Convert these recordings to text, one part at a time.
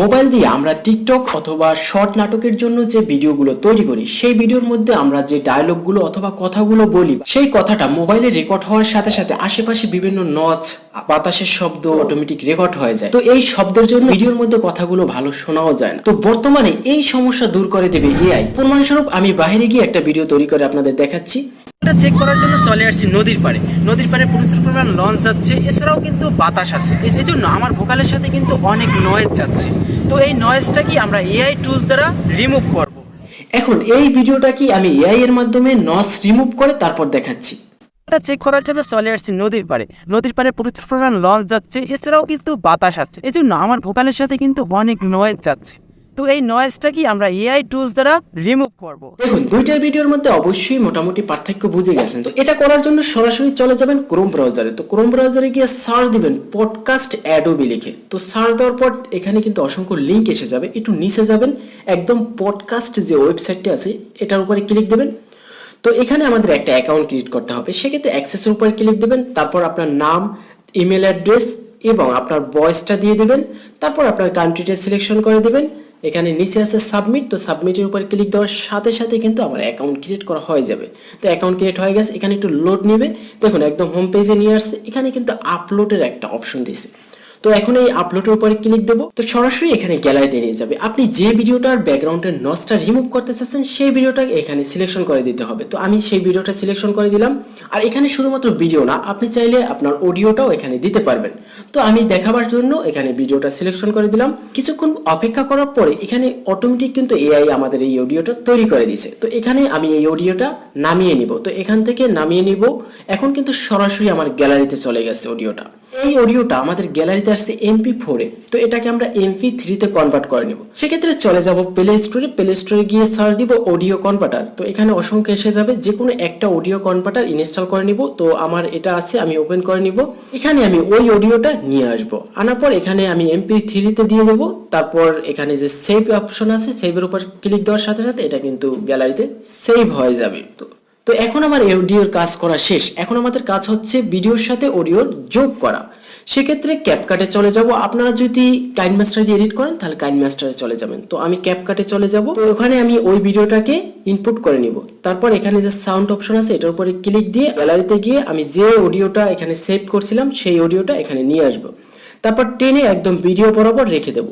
Mobile দিয়ে আমরা TikTok অথবা শর্ট নাটকের জন্য যে ভিডিওগুলো তৈরি করি সেই ভিডিওর মধ্যে আমরা যে ডায়লগগুলো অথবা কথাগুলো বলি সেই কথাটা মোবাইলে রেকর্ড হওয়ার সাথে সাথে আশেপাশে বিভিন্ন নচ বাতাসের শব্দ অটোমেটিক রেকর্ড হয়ে যায়। তো এই শব্দের জন্য ভিডিওর মধ্যে কথাগুলো ভালো শোনাও যায় না। তো বর্তমানে এই সমস্যা দূর করে দেবে এআই। প্রমাণস্বরূপ আমি বাইরে গিয়ে একটা ভিডিও তৈরি করে আপনাদের দেখাচ্ছি। এটা চেক করার জন্য চলে আসছি নদীর পাড়ে। নদীর পাড়ে প্রচুর পরিমাণ লঞ্চ যাচ্ছে, এছাড়াও কিন্তু বাতাস আছে। এই জন্য আমার ভোকালের সাথে কিন্তু অনেক নয়েজ যাচ্ছে। তো এই নয়েজটা কি আমরা এআই টুলস দ্বারা রিমুভ করব। এখন এই ভিডিওটা কি আমি এআই এর মাধ্যমে নয়েজ রিমুভ করে তারপর দেখাচ্ছি। এটা চেক করার জন্য চলে আসছি নদীর পাড়ে। নদীর পাড়ে প্রচুর পরিমাণ লঞ্চ যাচ্ছে, এছাড়াও কিন্তু বাতাস আছে। এই জন্য আমার ভোকালের সাথে কিন্তু অনেক নয়েজ যাচ্ছে। তো এই নয়েজটা কি আমরা এআই টুলস দ্বারা রিমুভ করব। দেখুন, দুইটার ভিডিওর মধ্যে অবশ্যই মোটামুটি পার্থক্য বুঝে গেছেন। তো এটা করার জন্য সরাসরি চলে যাবেন ক্রোম ব্রাউজারে। তো ক্রোম ব্রাউজারে গিয়ে সার্চ দিবেন পডকাস্ট অ্যাডোবি লিখে। তো সার্চ দেওয়ার পর এখানে কিন্তু অসংখ্য লিঙ্ক এসে যাবে। একটু নিচে যাবেন, একদম পডকাস্ট যে ওয়েবসাইটটি আছে এটার উপরে ক্লিক দেবেন। তো এখানে আমাদের একটা অ্যাকাউন্ট ক্রিয়েট করতে হবে। সেক্ষেত্রে অ্যাক্সেসের উপরে ক্লিক দেবেন, তারপর আপনার নাম, ইমেল অ্যাড্রেস এবং আপনার ভয়েসটা দিয়ে দেবেন। তারপর আপনার কান্ট্রিটা সিলেকশন করে দেবেন। এখানে নিচে আছে সাবমিট। তো সাবমিটের উপর ক্লিক দেওয়ার সাথে সাথে কিন্তু আমার অ্যাকাউন্ট ক্রিয়েট করা হয়ে যাবে। তো অ্যাকাউন্ট ক্রিয়েট হয়ে গেছে। এখানে একটু লোড নেবে। দেখুন একদম হোম পেজে নিয়ে আসছে। এখানে কিন্তু আপলোডের একটা অপশন দিয়েছে। তো এখন এই আপলোডের উপরে ক্লিক দেবো। তো সরাসরি এখানে গ্যালারিতে নিয়ে যাবে। আপনি যে ভিডিওটার ব্যাকগ্রাউন্ডের নয়েজটা রিমুভ করতে চাচ্ছেন সেই ভিডিওটা এখানে সিলেকশন করে দিতে হবে। তো আমি সেই ভিডিওটা সিলেকশন করে দিলাম। আর এখানে শুধুমাত্র ভিডিও না, আপনি চাইলে আপনার অডিওটাও এখানে দিতে পারবেন। তো আমি দেখাবার জন্য এখানে ভিডিওটা সিলেকশন করে দিলাম। কিছুক্ষণ অপেক্ষা করার পরে এখানে অটোমেটিক কিন্তু এআই আমাদের এই অডিওটা তৈরি করে দিয়েছে। তো এখানে আমি এই অডিওটা নামিয়ে নিব। তো এখান থেকে নামিয়ে নিব। এখন কিন্তু সরাসরি আমার গ্যালারিতে চলে গেছে অডিওটা। এই অডিওটা আমাদের গ্যালারিতে আসছে MP4 এ। তো এটাকে আমরা MP3 তে কনভার্ট করে নেব। সেক্ষেত্রে চলে যাব প্লে স্টোরে। প্লে স্টোরে গিয়ে সার্চ দিব অডিও কনভার্টার। তো এখানে অসংখ্য এসে যাবে। যে কোনো একটা অডিও কনভার্টার ইনস্টল করে নিব। তো আমার এটা আছে, আমি ওপেন করে নিব। এখানে আমি ওই অডিওটা নিয়ে আসব। আনার পর এখানে আমি MP3 তে দিয়ে দেব। তারপর এখানে যে সেভ অপশন আছে, সেভের উপর ক্লিক দেওয়ার সাথে সাথে এটা কিন্তু গ্যালারিতে সেভ হয়ে যাবে। তো এখন আমার অডিওর কাজ করা শেষ। এখন আমাদের কাজ হচ্ছে ভিডিওর সাথে অডিওর যোগ করা। সেক্ষেত্রে ক্যাপকাটে চলে যাব। আপনারা যদি কাইনমাস্টার দিয়ে এডিট করেন তাহলে কাইনমাস্টারে চলে যাবেন। তো আমি ক্যাপকাটে চলে যাব। তো ওখানে আমি ওই ভিডিওটাকে ইনপুট করে নিব। তারপর এখানে যে সাউন্ড অপশন আছে এটার উপরে ক্লিক দিয়ে গ্যালারিতে গিয়ে আমি যে অডিওটা এখানে সেভ করছিলাম সেই অডিওটা এখানে নিয়ে আসব। তারপর টেনে একদম ভিডিও বরাবর রেখে দেব।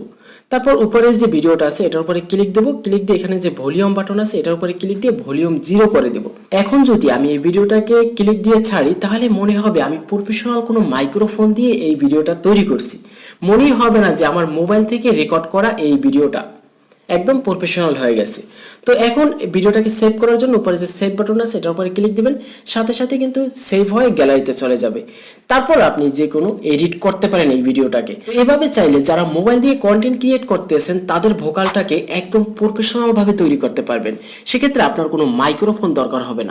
তারপর উপরে যে ভিডিওটা আছে এটার উপরে ক্লিক দেব। ক্লিক দিয়ে এখানে যে ভলিউম বাটন আছে এটার উপরে ক্লিক দিয়ে ভলিউম 0 করে দেব। এখন যদি আমি এই ভিডিওটাকে ক্লিক দিয়ে ছাড়ি তাহলে মনে হবে আমি প্রফেশনাল কোনো মাইক্রোফোন দিয়ে এই ভিডিওটা তৈরি করছি। মনেই হবে না যে আমার মোবাইল থেকে রেকর্ড করা এই ভিডিওটা। একদম প্রফেশনাল হয়ে গেছে। তো এখন ভিডিওটাকে সেভ করার জন্য উপরে যে সেভ বাটন আছে এটার উপরে ক্লিক দিবেন। সাথে সাথে কিন্তু সেভ হয়ে গ্যালারিতে চলে যাবে। তারপর আপনি যে কোনো এডিট করতে পারেন এই ভিডিওটাকে। এভাবে চাইলে যারা মোবাইল দিয়ে কন্টেন্ট ক্রিয়েট করতেছেন তাদের ভোকালটাকে একদম প্রফেশনাল ভাবে তৈরি করতে পারবেন। সেক্ষেত্রে আপনার কোনো মাইক্রোফোন দরকার হবে না।